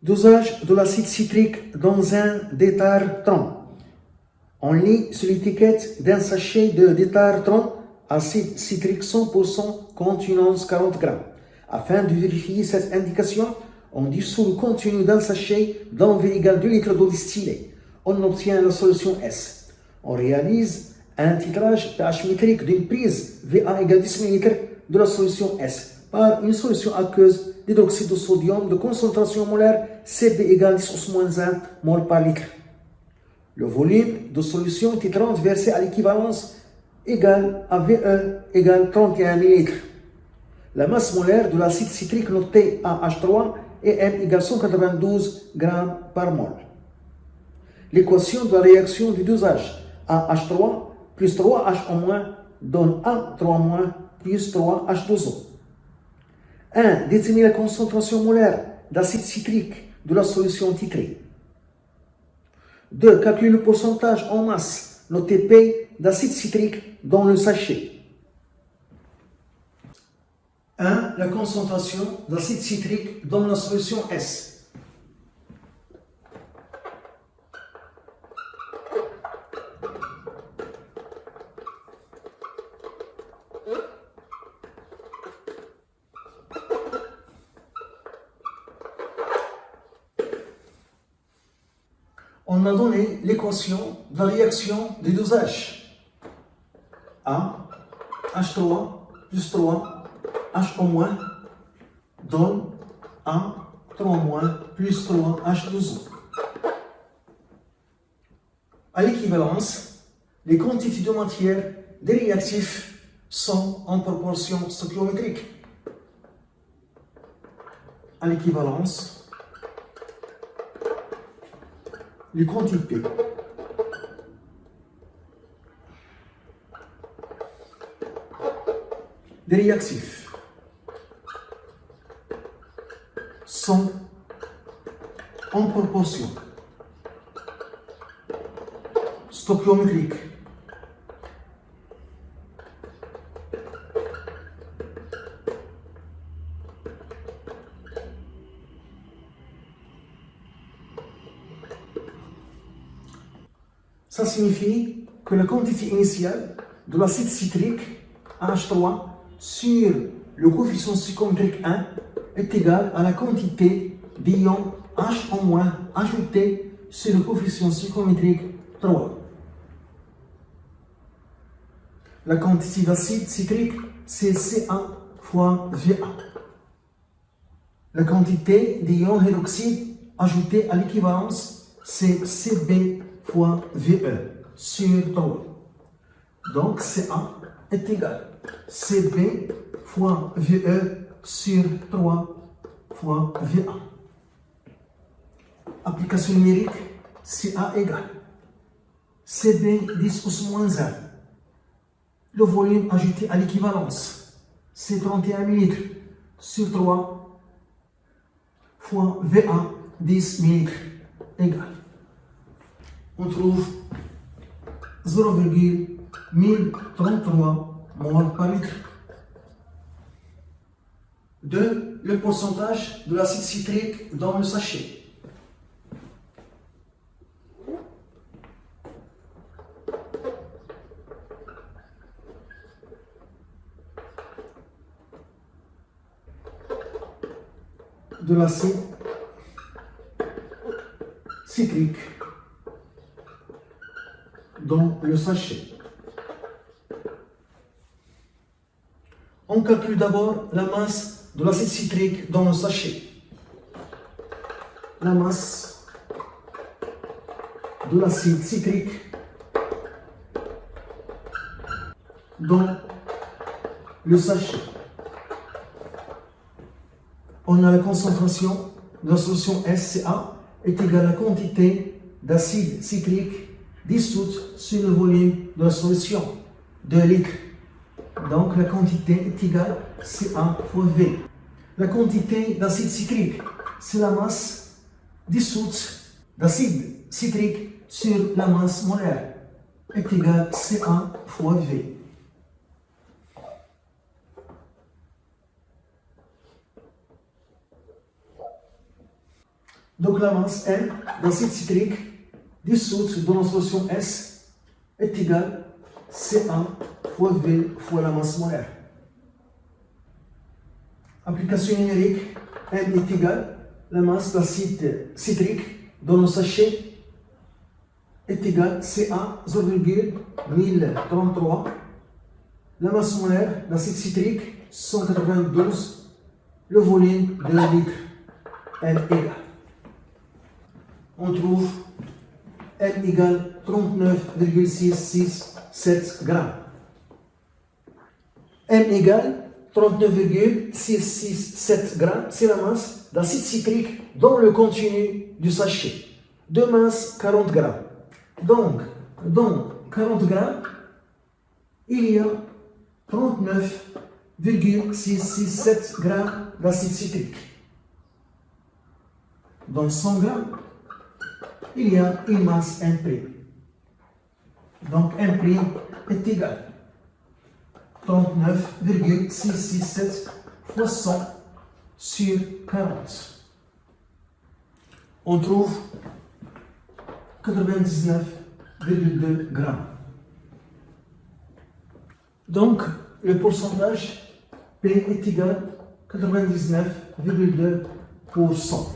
Dosage de l'acide citrique dans un détartrant. On lit sur l'étiquette d'un sachet de détartrant acide citrique 100% contenance 40 grammes. Afin de vérifier cette indication, on dissout le contenu d'un sachet dans V égale 2 litres d'eau distillée. On obtient la solution S. On réalise un titrage pH métrique d'une prise VA égale 10 ml de la solution S par une solution aqueuse d'hydroxyde de sodium de concentration molaire Cb égale 10-1 mol par litre. Le volume de solution titrante versé à l'équivalence égale à VE égale 31 ml. La masse molaire de l'acide citrique noté à H3 est M égale 192 g par mol. L'équation de la réaction du dosage AH3 plus 3H donne A3- plus 3H2O. 1. Déterminer la concentration molaire d'acide citrique de la solution titrée. 2. Calculer le pourcentage en masse, noté P, d'acide citrique dans le sachet. 1. La concentration d'acide citrique dans la solution S. On a donné l'équation de la réaction des dosages. A, H3 plus 3, HO- donne A, 3- plus 3, H2O. À l'équivalence, les quantités de matière des réactifs sont en proportion stoichiométrique. À l'équivalence, les quantités des réactifs sont en proportion stoichiométrique. Ça signifie que la quantité initiale de l'acide citrique H3 sur le coefficient stoichiométrique 1 est égale à la quantité d'ions H- ajouté sur le coefficient stoichiométrique 3. La quantité d'acide citrique, c'est Ca fois Va. La quantité d'ions hydroxyde ajouté à l'équivalence, c'est Cb fois VE sur 3. Donc Ca est égal à Cb fois VE sur 3 fois Va. Application numérique, Ca égale Cb 10 - 1. Le volume ajouté à l'équivalence, c'est 31 ml sur 3 fois Va 10 ml égale. On trouve 0,1033 mol par litre. 2. Le pourcentage de l'acide citrique dans le sachet. De l'acide citrique dans le sachet. On calcule d'abord la masse de l'acide citrique dans le sachet. La masse de l'acide citrique dans le sachet. On a la concentration de la solution SCA est égale à la quantité d'acide citrique dissoute sur le volume de la solution, 2 litres. Donc la quantité est égale à Ca fois V. La quantité d'acide citrique, c'est la masse dissoute d'acide citrique sur la masse molaire, est égale à Ca fois V. Donc la masse M d'acide citrique dissoute dans la solution S est égale CA fois V fois la masse molaire. Application numérique, M est égale la masse d'acide citrique dans le sachet est égale CA 0,1033. La masse molaire d'acide citrique 192. Le volume de la litre M égale. On trouve M égale 39,667 grammes. M égale 39,667 grammes, c'est la masse d'acide citrique dans le contenu du sachet. De masse 40 grammes. Donc, dans 40 grammes, il y a 39,667 grammes d'acide citrique. Dans 100 grammes, il y a une masse M'. Donc M' est égal à 39,667 fois 100 sur 40. On trouve 99,2 grammes. Donc, le pourcentage P est égal à 99,2%.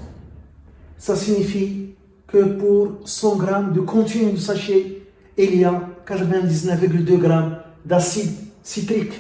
Ça signifie que pour 100 grammes de contenu du sachet, il y a 99,2 grammes d'acide citrique.